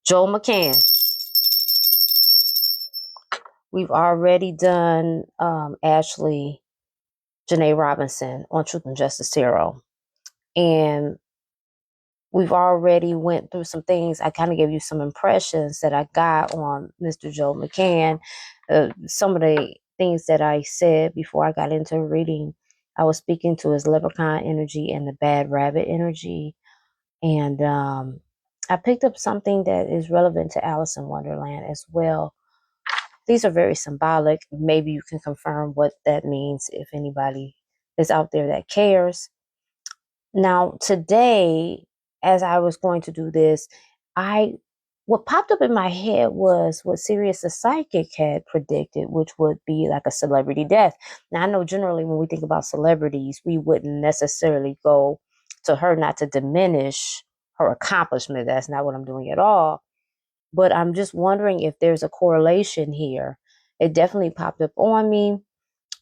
Joe McCann. We've already done Ashlee Janae Robinson on Truth and Justice Tarot. And we've already went through some things. I kind of gave you some impressions that I got on Mr. Joe McCann. Some of the things that I said before I got into reading, I was speaking to his leprechaun energy and the bad rabbit energy. And I picked up something that is relevant to Alice in Wonderland as well. These are very symbolic. Maybe you can confirm what that means if anybody is out there that cares. Now, today, as I was going to do this, what popped up in my head was what Sirius the Psychic had predicted, which would be like a celebrity death. Now, I know generally when we think about celebrities, we wouldn't necessarily go to her, not to diminish her accomplishment. That's not what I'm doing at all. But I'm just wondering if there's a correlation here. It definitely popped up on me.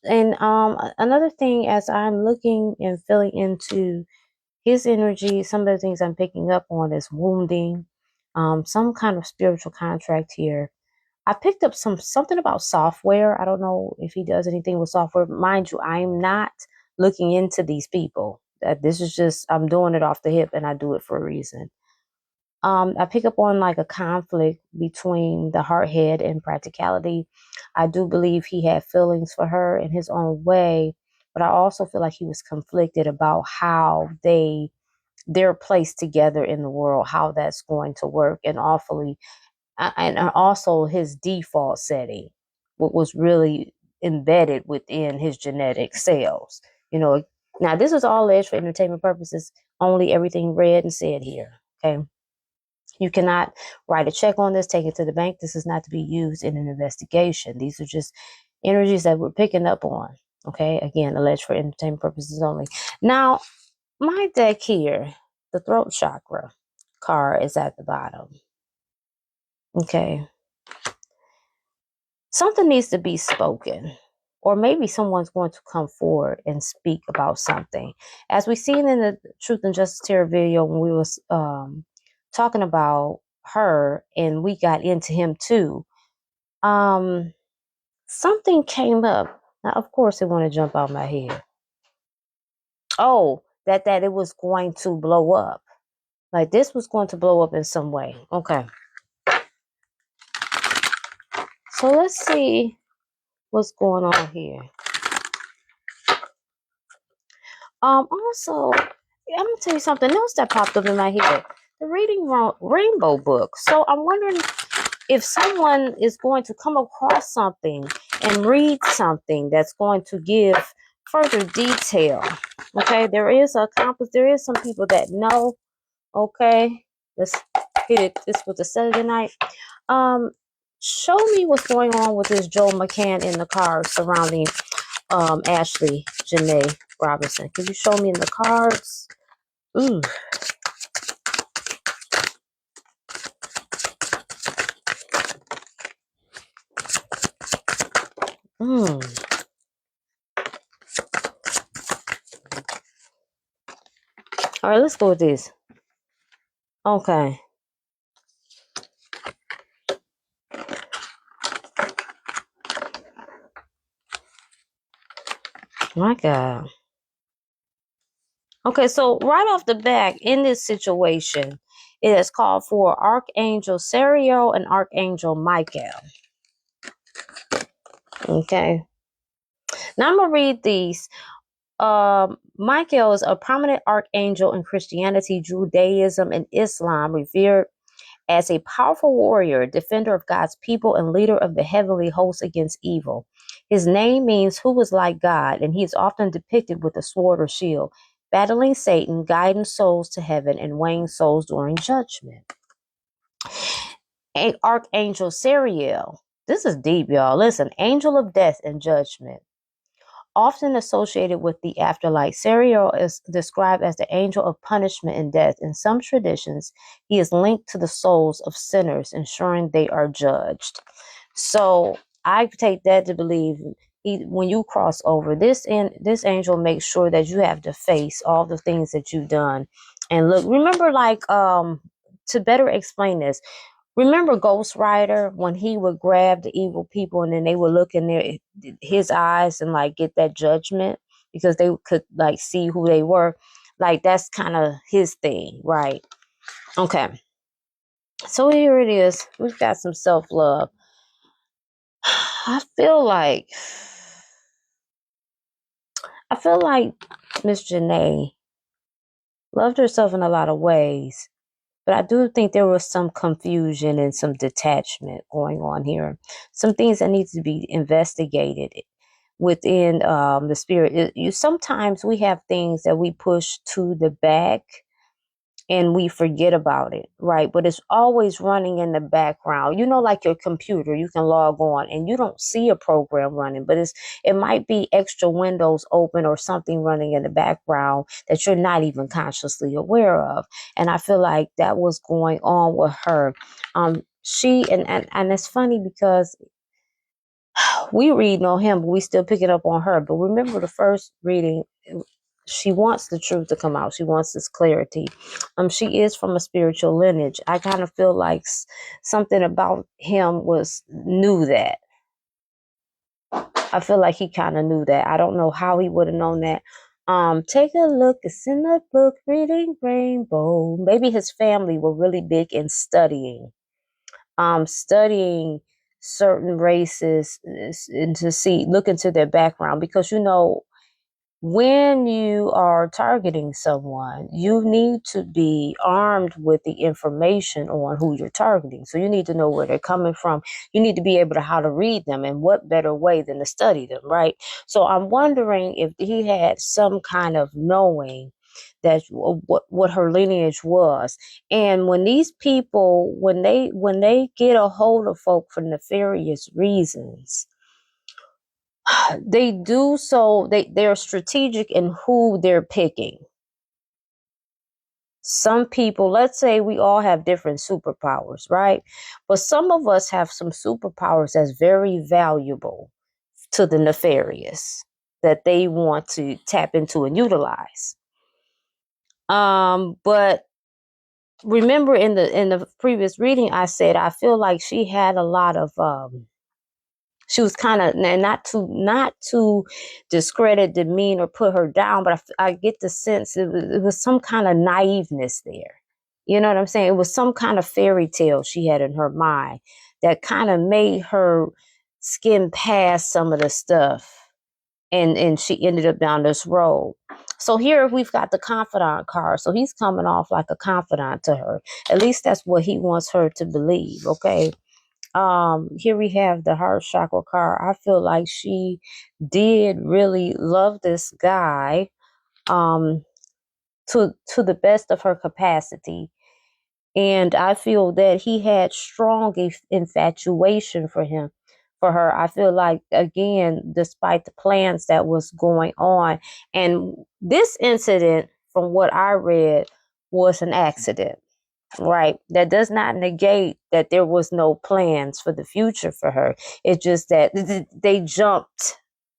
And another thing, as I'm looking and filling into his energy, some of the things I'm picking up on is wounding, some kind of spiritual contract here. I picked up something about software. I don't know if he does anything with software. Mind you, I am not looking into these people. This is just, I'm doing it off the hip, and I do it for a reason. I pick up on like a conflict between the heart head and practicality. I do believe he had feelings for her in his own way, but I also feel like he was conflicted about how they're placed together in the world, how that's going to work, and also his default setting, what was really embedded within his genetic cells. Now this is all alleged for entertainment purposes. Only everything read and said here. Okay. You cannot write a check on this, take it to the bank. This is not to be used in an investigation. These are just energies that we're picking up on. Okay, again, alleged for entertainment purposes only. Now, my deck here, the throat chakra card is at the bottom. Okay. Something needs to be spoken, or maybe someone's going to come forward and speak about something. As we seen in the Truth and Justice Tarot video when we was talking about her and we got into him too, something came up. Now, of course, it want to jump out my head. Oh, that it was going to blow up. Like this was going to blow up in some way. Okay. So let's see what's going on here. Also, I'm gonna tell you something else that popped up in my head. The Reading Rainbow book. So I'm wondering if someone is going to come across something and read something that's going to give further detail. Okay, there is some people that know. Okay, let's hit it. This was the Saturday night. Show me what's going on with this Joel McCann in the cards surrounding Ashlee Janae Robinson. Can you show me in the cards? Ooh. All right, let's go with this. Okay. My God. Okay, so right off the back in this situation, it has called for Archangel Sariel and Archangel Michael. Okay. Now I'm going to read these. Michael is a prominent archangel in Christianity, Judaism, and Islam, revered as a powerful warrior, defender of God's people, and leader of the heavenly hosts against evil. His name means who is like God, and he is often depicted with a sword or shield, battling Satan, guiding souls to heaven, and weighing souls during judgment. Archangel Sariel. This is deep, y'all. Listen, angel of death and judgment. Often associated with the afterlife, Sariel is described as the angel of punishment and death. In some traditions, he is linked to the souls of sinners, ensuring they are judged. So I take that to believe when you cross over, this angel makes sure that you have to face all the things that you've done. And look, remember, like, to better explain this, remember Ghost Rider when he would grab the evil people and then they would look in his eyes and like get that judgment because they could like see who they were. Like that's kind of his thing, right? Okay. So here it is. We've got some self-love. I feel like Miss Janae loved herself in a lot of ways, but I do think there was some confusion and some detachment going on here. Some things that need to be investigated within the spirit. Sometimes we have things that we push to the back and we forget about it, right? But it's always running in the background. Like your computer, you can log on and you don't see a program running, but it might be extra windows open or something running in the background that you're not even consciously aware of. And I feel like that was going on with her. She and it's funny because we reading on him, but we still picking up on her. But remember the first reading, she wants the truth to come out. She wants this clarity. She is from a spiritual lineage. I kind of feel like something about him knew that. I feel like he kind of knew that. I don't know how he would have known that. Take a look. It's in the book, Reading Rainbow. Maybe his family were really big in studying certain races and to look into their background, because when you are targeting someone, you need to be armed with the information on who you're targeting. So you need to know where they're coming from. You need to be able to how to read them, and what better way than to study them, right? So I'm wondering if he had some kind of knowing that what her lineage was. And when these people, when they get a hold of folk for nefarious reasons, they do so, they're strategic in who they're picking. Some people, let's say we all have different superpowers, right? But some of us have some superpowers that's very valuable to the nefarious that they want to tap into and utilize. But remember in the previous reading, I said I feel like she had a lot of she was kind of, not to discredit, demean, or put her down, but I get the sense it was some kind of naiveness there. You know what I'm saying? It was some kind of fairy tale she had in her mind that kind of made her skim past some of the stuff. And she ended up down this road. So here we've got the confidant card. So he's coming off like a confidant to her. At least that's what he wants her to believe. Okay. Here we have the heart chakra card. I feel like she did really love this guy to the best of her capacity. And I feel that he had strong infatuation for her. I feel like, again, despite the plans that was going on, and this incident, from what I read, was an accident. Right. That does not negate that there was no plans for the future for her. It's just that they jumped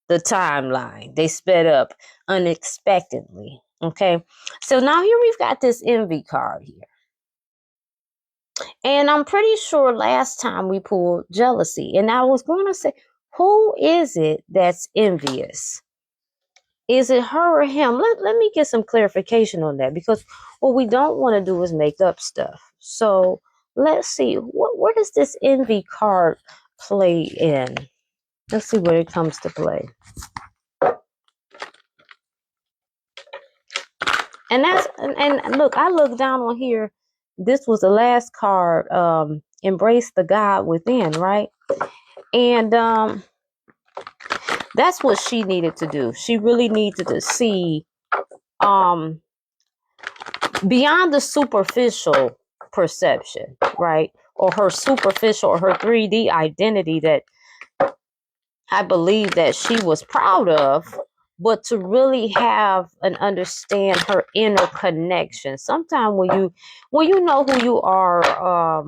the timeline. They sped up unexpectedly. Okay. So now here we've got this envy card here. And I'm pretty sure last time we pulled jealousy. And I was going to say, who is it that's envious? Is it her or him? Let me get some clarification on that, because what we don't want to do is make up stuff. So let's see, where does this envy card play in? Let's see where it comes to play. And and look, I look down on here. This was the last card, embrace the God within, right? And that's what she needed to do. She really needed to see beyond the superficial perception, right? Or her superficial, or her 3D identity that I believe that she was proud of, but to really have and understand her inner connection. Sometimes when you know who you are,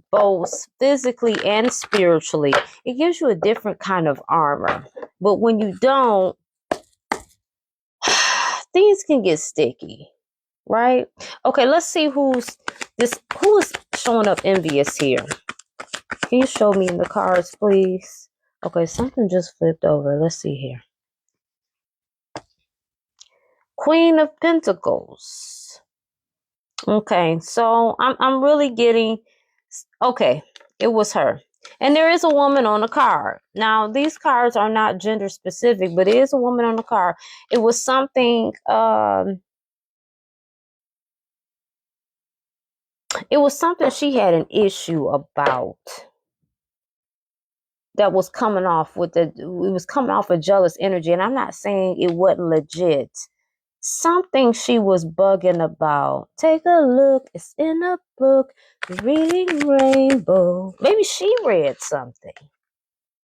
both physically and spiritually, it gives you a different kind of armor. But when you don't, things can get sticky. right? Okay, let's see who is showing up envious here. Can you show me in the cards, please? Okay, something just flipped over. Let's see here. Queen of Pentacles. Okay, so I'm really getting, okay, it was her. And there is a woman on the card. Now, these cards are not gender specific, but it is a woman on the card. It was something, she had an issue about that was coming off with it was coming off a jealous energy. And I'm not saying it wasn't legit. Something she was bugging about. Take a look, it's in a book, Reading Rainbow. Maybe she read something.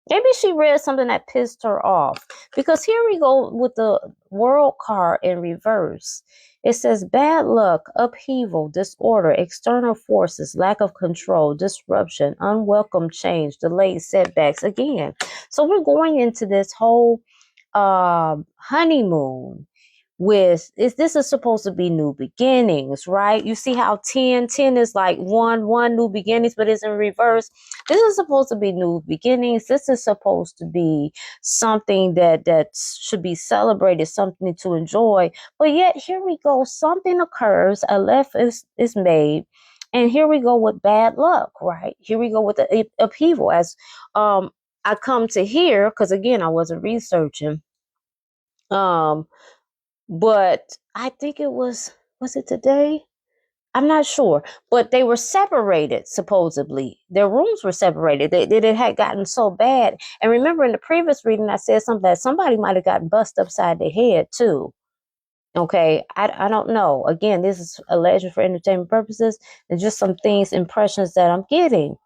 Maybe she read something that pissed her off. Because here we go with the World card in reverse. It says bad luck, upheaval, disorder, external forces, lack of control, disruption, unwelcome change, delays, setbacks. Again, so we're going into this whole honeymoon with this is supposed to be new beginnings, right? You see how 10 is like one new beginnings, but it's in reverse. This is supposed to be new beginnings. This is supposed to be something that should be celebrated, something to enjoy. But yet here we go, something occurs, a left is made, and here we go with bad luck, right? Here we go with the upheaval. As I come to here, because again I wasn't researching, but I think was it today? I'm not sure, but they were separated, supposedly. Their rooms were separated. It had gotten so bad. And remember in the previous reading, I said something that somebody might have gotten busted upside their head too. Okay, I don't know. Again, this is alleged for entertainment purposes. And just some things, impressions that I'm getting.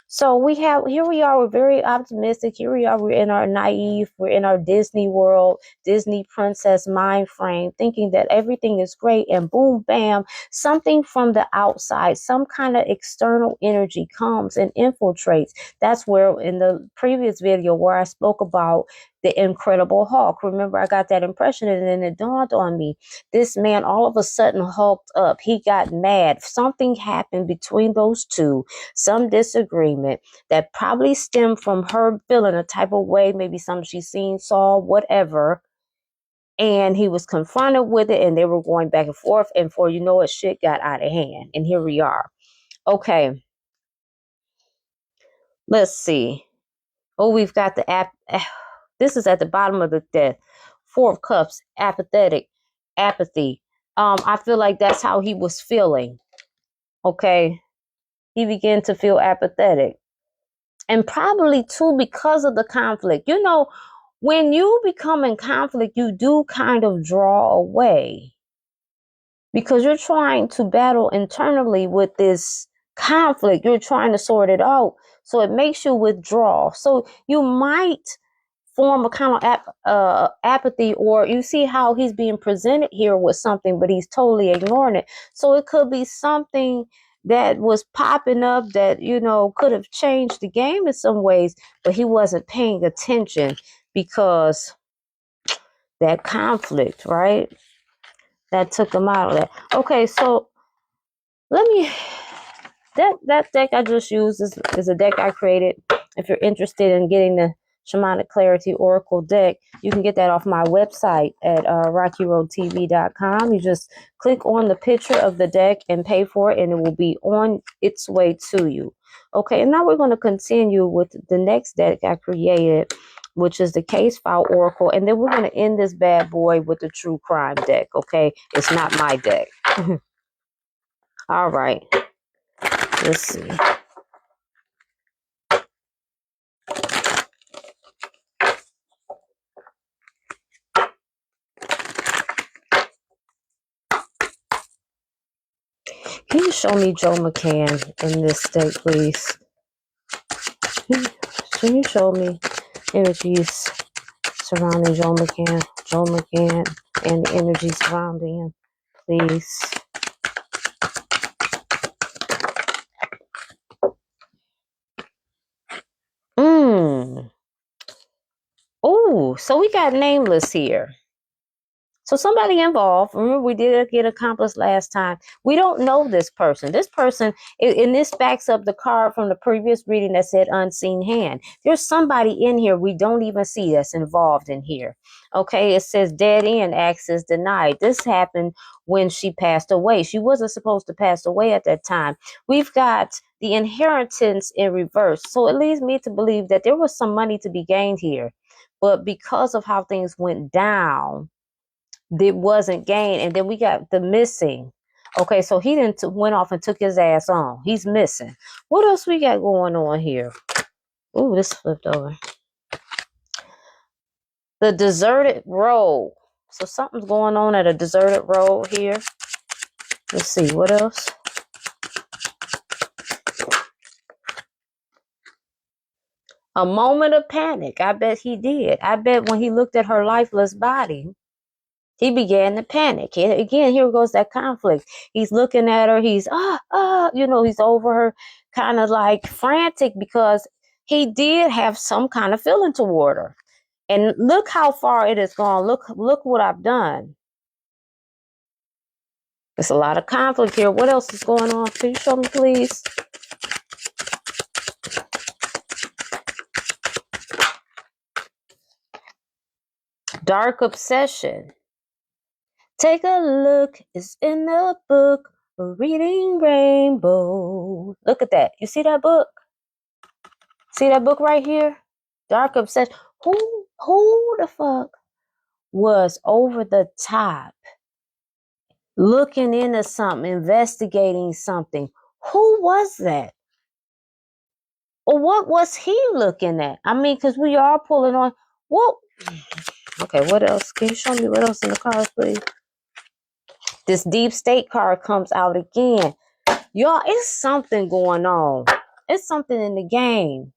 So here we are, we're very optimistic. Here we are, we're in our naive, we're in our Disney world, Disney princess mind frame, thinking that everything is great, and boom, bam, something from the outside, some kind of external energy comes and infiltrates. That's where in the previous video where I spoke about the Incredible Hulk. Remember, I got that impression, and then it dawned on me. This man all of a sudden hulked up. He got mad. Something happened between those two, some disagreement that probably stemmed from her feeling a type of way, maybe something she seen, saw, whatever. And he was confronted with it, and they were going back and forth. And for you know it, shit got out of hand. And here we are. Okay, let's see. Oh, we've got the this is at the bottom of the deck. Four of Cups, apathetic, apathy. I feel like that's how he was feeling. Okay, he began to feel apathetic. And probably too because of the conflict. You know, when you become in conflict, you do kind of draw away because you're trying to battle internally with this conflict. You're trying to sort it out. So it makes you withdraw. So you might form a kind of apathy, or you see how he's being presented here with something, but he's totally ignoring it. So it could be something that was popping up that, you know, could have changed the game in some ways, but he wasn't paying attention because that conflict, right? That took him out of that. Okay, so let me that deck I just used is a deck I created. If you're interested in getting the Shamanic Clarity Oracle deck, you can get that off my website at rockyroadtv.com. You just click on the picture of the deck and pay for it, and it will be on its way to you. Okay, and now we're going to continue with the next deck I created, which is the Case File Oracle, and then we're going to end this bad boy with the True Crime deck. Okay, it's not my deck. All right. Let's see. Can you show me Joe McCann in this deck, please? Can you show me energies surrounding Joe McCann? Joe McCann and the energy surrounding him, please. Oh, so we got Nameless here. So somebody involved. Remember, we did get accomplished last time. We don't know this person. This person, and this backs up the card from the previous reading that said unseen hand. There's somebody in here we don't even see that's involved in here. Okay, it says dead end, access denied. This happened when she passed away. She wasn't supposed to pass away at that time. We've got the inheritance in reverse. So it leads me to believe that there was some money to be gained here. But because of how things went down, it wasn't gained. And then we got the missing. Okay, so he didn't went off and took his ass on. He's missing. What else we got going on here? Ooh, this flipped over. The deserted road. So something's going on at a deserted road here. Let's see, what else? A moment of panic. I bet he did. I bet when he looked at her lifeless body, he began to panic. And again, here goes that conflict. He's looking at her. He's, he's over her, kind of like frantic because he did have some kind of feeling toward her. And look how far it has gone. Look what I've done. There's a lot of conflict here. What else is going on? Can you show me, please? Dark obsession. Take a look. It's in the book. Reading Rainbow. Look at that. You see that book? See that book right here? Dark obsession. Who the fuck was over the top looking into something, investigating something? Who was that? Or what was he looking at? I mean, because we are pulling on. What? Okay, what else? Can you show me what else in the cards, please? This deep state card comes out again. Y'all, it's something going on. It's something in the game.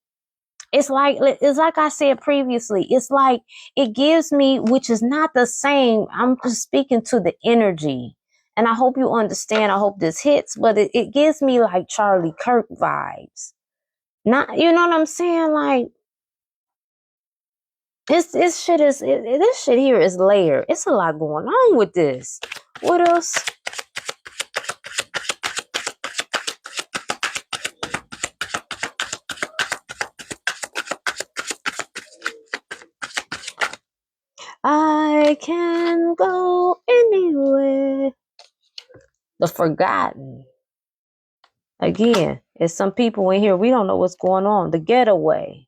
It's like I said previously. It's like it gives me, which is not the same. I'm just speaking to the energy. And I hope you understand. I hope this hits, but it gives me like Charlie Kirk vibes. Not, you know what I'm saying? Like, this shit here is layered. It's a lot going on with this. What else? I can go anywhere. The forgotten. Again, there's some people in here, we don't know what's going on. The getaway.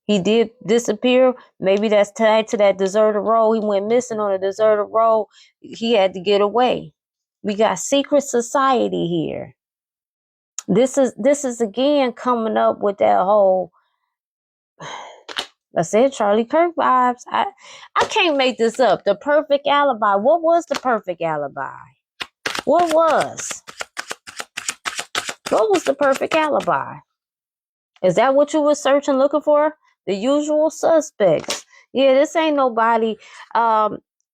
He did disappear. Maybe that's tied to that deserted road. He went missing on a deserted road. He had to get away. We got secret society here. This is again coming up with that whole, I said Charlie Kirk vibes. I can't make this up. The perfect alibi. What was the perfect alibi? What was the perfect alibi? Is that what you were searching, looking for? The usual suspects. Yeah, this ain't nobody.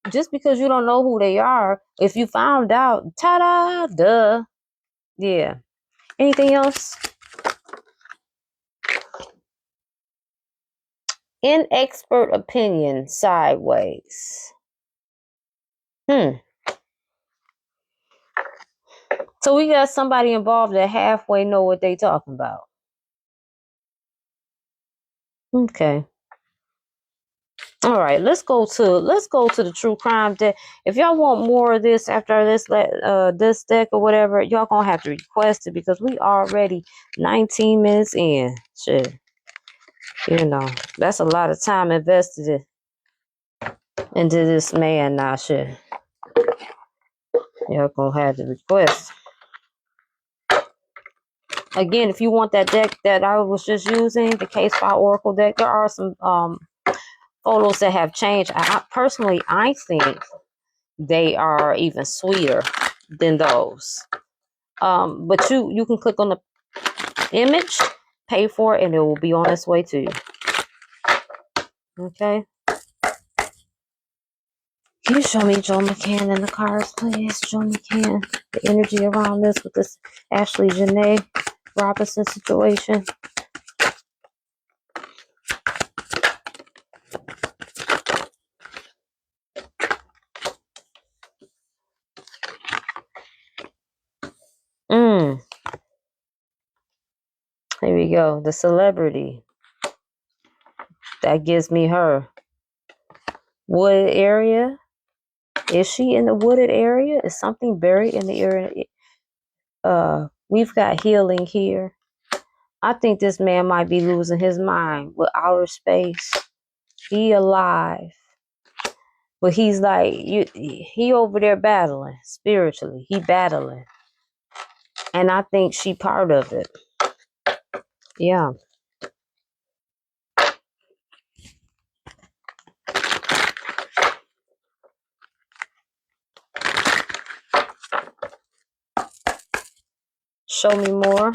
Just because you don't know who they are, if you found out, ta-da, duh. Yeah. Anything else? Inexpert opinion, sideways. So we got somebody involved that halfway know what they talking about. Okay. All right, let's go to the true crime deck. If y'all want more of this after this deck or whatever, y'all gonna have to request it because we already 19 minutes in. Shit. You know, that's a lot of time invested into this man now. Shit. Y'all gonna have to request. Again, if you want that deck that I was just using, the Case File Oracle deck, there are some photos that have changed. I personally think they are even sweeter than those. But you can click on the image, pay for it, and it will be on its way to you. Okay. Can you show me Joe McCann in the cards, please? Joe McCann, the energy around this with this Ashlee Janae Robinson situation. Here we go. The celebrity. That gives me her. Wooded area. Is she in the wooded area? Is something buried in the area? We've got healing here. I think this man might be losing his mind with outer space. He alive. But he's like, he over there battling spiritually. He battling. And I think she part of it. Yeah. Show me more.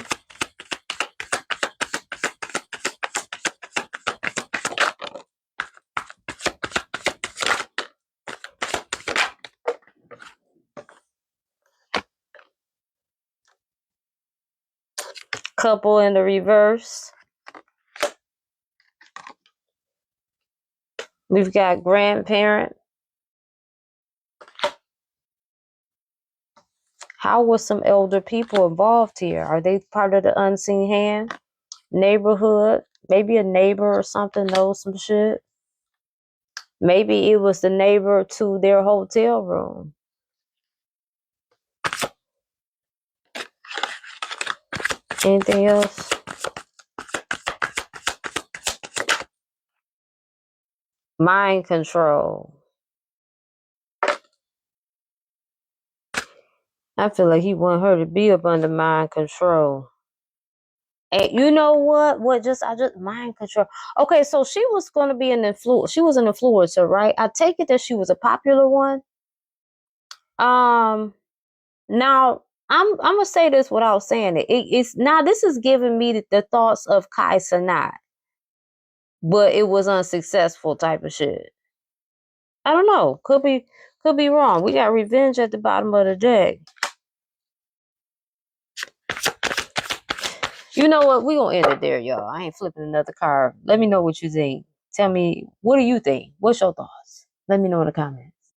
Couple in the reverse. We've got grandparent. How was some elder people involved here? Are they part of the unseen hand? Neighborhood? Maybe a neighbor or something knows some shit. Maybe it was the neighbor to their hotel room. Anything else? Mind control. I feel like he wanted her to be up under mind control. And you know what? I just mind control. Okay, so she was going to be an influencer. She was an influencer, right? I take it that she was a popular one. Now I'm gonna say this without saying it. It's now this is giving me the thoughts of Kai Cenat, but it was unsuccessful type of shit. I don't know. Could be wrong. We got revenge at the bottom of the deck. You know what? We gonna end it there, y'all. I ain't flipping another card. Let me know what you think. Tell me, what do you think? What's your thoughts? Let me know in the comments.